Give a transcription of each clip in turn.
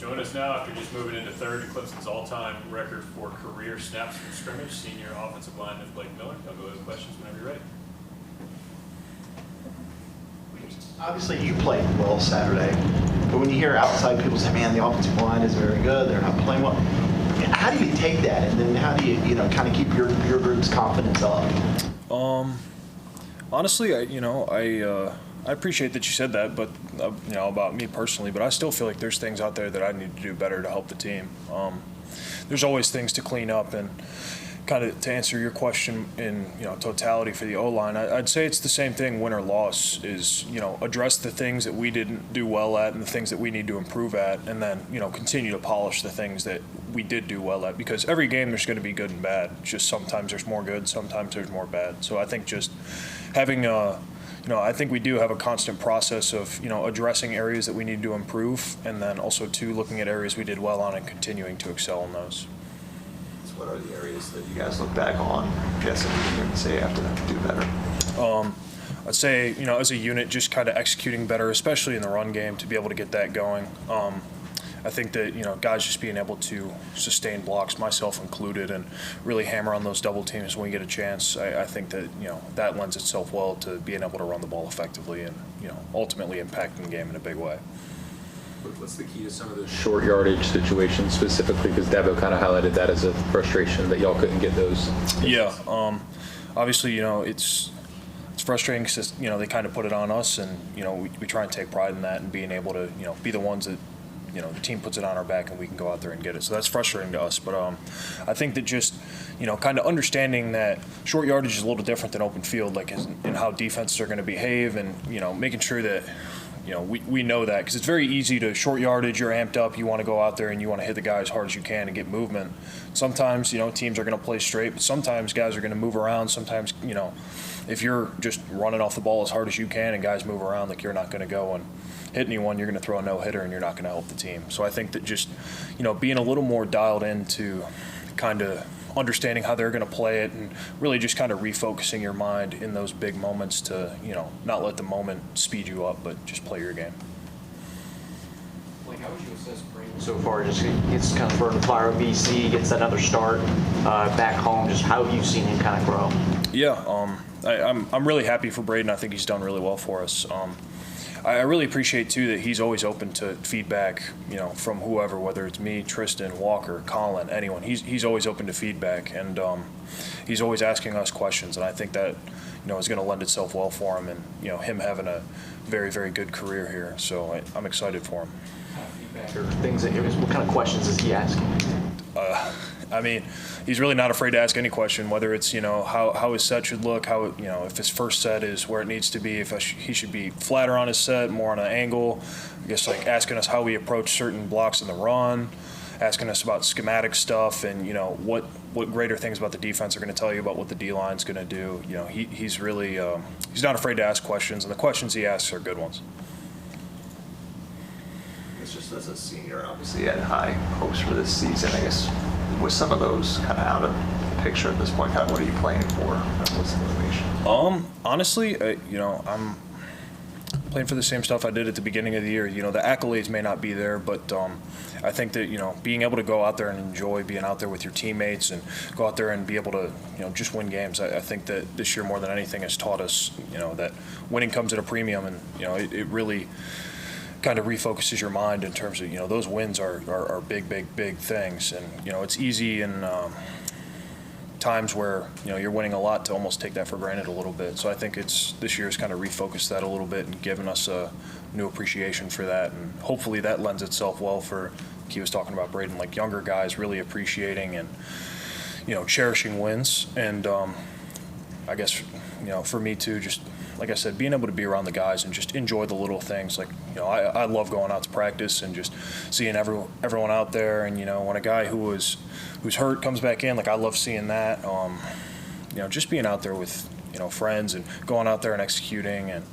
Join us now after just moving into third to Clemson's all-time record for career snaps from scrimmage, senior offensive lineman Blake Miller. I'll go with questions whenever you're ready. Obviously, you played well Saturday, but when you hear outside people say, man, the offensive line is very good, they're not playing well, how do you take that, and then how do you, kind of keep your group's confidence up? Honestly, I appreciate that you said that, but about me personally. But I still feel like there's things out there that I need to do better to help the team. There's always things to clean up, and kind of to answer your question in totality for the O-line, I'd say it's the same thing. Win or loss is address the things that we didn't do well at and the things that we need to improve at, and then continue to polish the things that we did do well at. Because every game there's going to be good and bad. Just sometimes there's more good, sometimes there's more bad. So I think just having I think we do have a constant process of, addressing areas that we need to improve, and then also, too, looking at areas we did well on and continuing to excel in those. So what are the areas that you guys look back on, guessing you're going to say after that, do better? I'd say, as a unit, just kind of executing better, especially in the run game, to be able to get that going. I think that, guys just being able to sustain blocks, myself included, and really hammer on those double teams when we get a chance. I think that, that lends itself well to being able to run the ball effectively and, ultimately impacting the game in a big way. What's the key to some of those short yardage situations specifically? Because Dabo kind of highlighted that as a frustration that y'all couldn't get those. Yeah. Obviously, it's frustrating because, they kind of put it on us, and, we try and take pride in that and being able to, be the ones that, the team puts it on our back and we can go out there and get it. So that's frustrating to us. But I think that just, kind of understanding that short yardage is a little different than open field, like in how defenses are going to behave, and, making sure that, we know that, because it's very easy to short yardage, you're amped up, you want to go out there and you want to hit the guy as hard as you can and get movement. Sometimes, teams are going to play straight, but sometimes guys are going to move around. Sometimes, if you're just running off the ball as hard as you can and guys move around, like, you're not going to go and hit anyone, you're going to throw a no-hitter and you're not going to help the team. So I think that just, being a little more dialed into kind of understanding how they're going to play it, and really just kind of refocusing your mind in those big moments to, not let the moment speed you up, but just play your game. Like, how would you assess Brayden so far? Just gets kind of burn fire of BC, gets another start back home. Just how have you seen him kind of grow? Yeah, I'm really happy for Brayden. I think he's done really well for us. I really appreciate, too, that he's always open to feedback, from whoever, whether it's me, Tristan, Walker, Collin, anyone. He's always open to feedback, and he's always asking us questions, and I think that, is going to lend itself well for him, and, him having a very, very good career here. So I'm excited for him. Or things that, what kind of questions is he asking? He's really not afraid to ask any question, whether it's, how his set should look, how, if his first set is where it needs to be, if he should be flatter on his set, more on an angle. I guess, like, asking us how we approach certain blocks in the run, asking us about schematic stuff, and, what greater things about the defense are going to tell you about what the D-line's going to do. He's really, he's not afraid to ask questions, and the questions he asks are good ones. It's just as a senior, obviously, had high hopes for this season. I guess, with some of those kind of out of the picture at this point, what are you playing for? What's the motivation? Honestly, I'm playing for the same stuff I did at the beginning of the year. The accolades may not be there, but I think that, being able to go out there and enjoy being out there with your teammates and go out there and be able to, just win games. I think that this year more than anything has taught us, that winning comes at a premium, and, it really kind of refocuses your mind in terms of, those wins are big things. And, it's easy in times where, you're winning a lot to almost take that for granted a little bit. So I think this year's kind of refocused that a little bit and given us a new appreciation for that. And hopefully that lends itself well for, like he was talking about, Brayden, like, younger guys really appreciating and, cherishing wins. And I guess, for me too, just like I said, being able to be around the guys and just enjoy the little things. Like, I love going out to practice and just seeing everyone out there. And, when a guy who's hurt comes back in, like, I love seeing that. Just being out there with, friends and going out there and executing and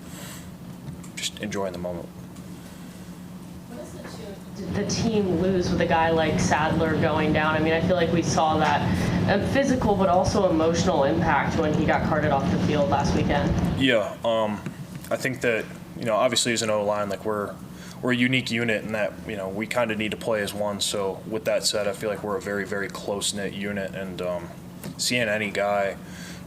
just enjoying the moment. Did the team lose with a guy like Sadler going down? I feel like we saw that physical but also emotional impact when he got carted off the field last weekend. Yeah, I think that, obviously as an O-line, like, we're we're a unique unit in that, you know, we kind of need to play as one. So with that said, I feel like we're a very, very close-knit unit, and seeing any guy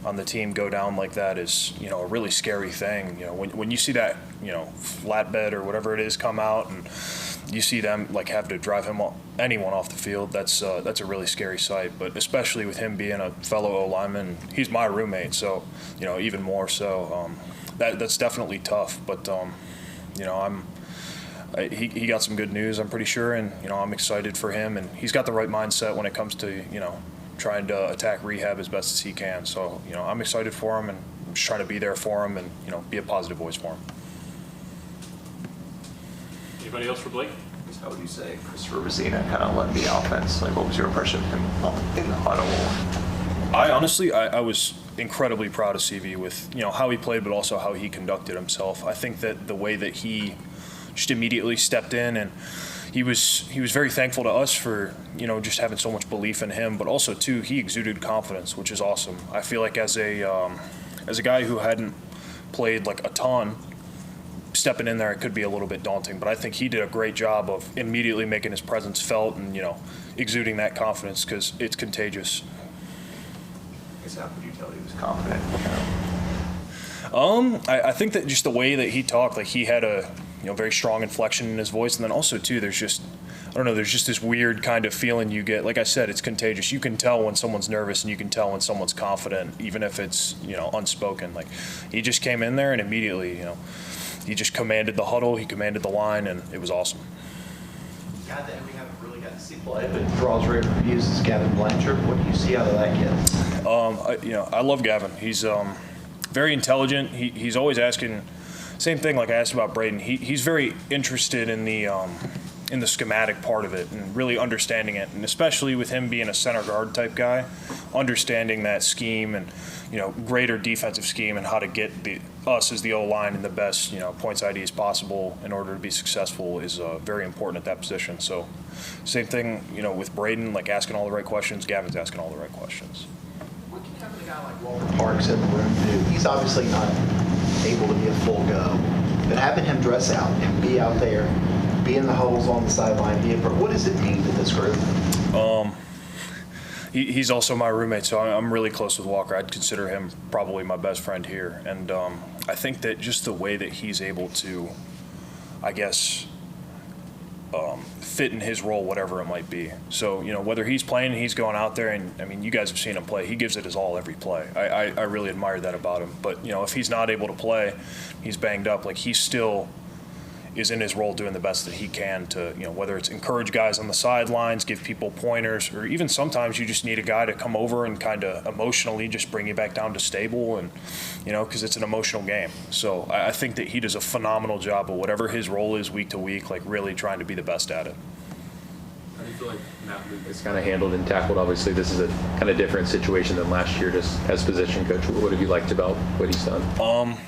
on the team go down like that is, you know, a really scary thing. You know, when you see that, you know, flatbed or whatever it is come out, and you see them like have to drive anyone off the field, that's a really scary sight. But especially with him being a fellow O lineman, he's my roommate, so, you know, even more so. That's definitely tough. But you know, he got some good news, I'm pretty sure, and, you know, I'm excited for him, and he's got the right mindset when it comes to, you know, trying to attack rehab as best as he can. So, you know, I'm excited for him, and I'm just trying to be there for him and, you know, be a positive voice for him. Anybody else for Blake? How would you say Christopher Vizzina kind of led the offense? Like, what was your impression of him in the huddle? I honestly, I was incredibly proud of CV with, you know, how he played, but also how he conducted himself. I think that the way that he just immediately stepped in, and he was very thankful to us for, you know, just having so much belief in him, but also too, he exuded confidence, which is awesome. I feel like as a guy who hadn't played like a ton, stepping in there, it could be a little bit daunting, but I think he did a great job of immediately making his presence felt and, you know, exuding that confidence, because it's contagious. I guess how would you tell he was confident? I think that just the way that he talked, like he had a, you know, very strong inflection in his voice, and then also too, there's just, I don't know, there's just this weird kind of feeling you get. Like I said, it's contagious. You can tell when someone's nervous, and you can tell when someone's confident, even if it's, you know, unspoken. Like he just came in there and immediately, you know, he just commanded the huddle, he commanded the line, and it was awesome. A guy that we haven't really got to see play, but draws rave reviews is Gavin Blanchard. What do you see out of that kid? You know, I love Gavin. He's very intelligent. He's always asking, same thing like I asked about Brayden. He's very interested in the schematic part of it and really understanding it, and especially with him being a center guard type guy, understanding that scheme and, you know, greater defensive scheme and how to get us as the O-line in the best, you know, points IDs possible in order to be successful is very important at that position. So same thing, you know, with Brayden, like asking all the right questions, Gavin's asking all the right questions. What can having a guy like Walter Parks in the room do? He's obviously not able to be a full go, but having him dress out and be out there, be in the holes on the sideline, what does it mean to this group? He's also my roommate, so I'm really close with Walker. I'd consider him probably my best friend here. And I think that just the way that he's able to, I guess, fit in his role, whatever it might be. So, you know, whether he's playing and he's going out there, and, I mean, you guys have seen him play. He gives it his all every play. I really admire that about him. But, you know, if he's not able to play, he's banged up, like he still is in his role doing the best that he can to, you know, whether it's encourage guys on the sidelines, give people pointers, or even sometimes you just need a guy to come over and kind of emotionally just bring you back down to stable, and, you know, because it's an emotional game. So I think that he does a phenomenal job of whatever his role is week to week, like really trying to be the best at it. How do you feel like Matt Luke is kind of handled and tackled? Obviously, this is a kind of different situation than last year, just as position coach. What have you liked about what he's done?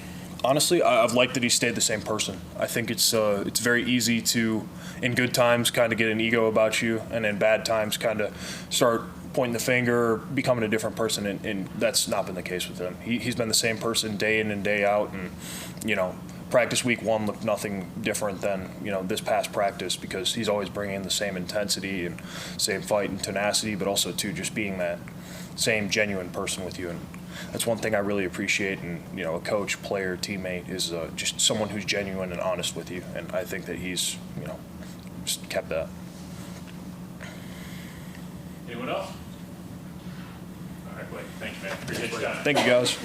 Honestly, I've liked that he stayed the same person. I think it's very easy to, in good times, kind of get an ego about you, and in bad times, kind of start pointing the finger or becoming a different person, and that's not been the case with him. He's been the same person day in and day out, and, you know, practice week 1 looked nothing different than, you know, this past practice, because he's always bringing the same intensity and same fight and tenacity, but also, too, just being that same genuine person with you. And that's one thing I really appreciate in, you know, a coach, player, teammate is just someone who's genuine and honest with you. And I think that he's, you know, just kept that. Anyone else? All right, Blake, thank you, man. Appreciate your time. Thank you, guys.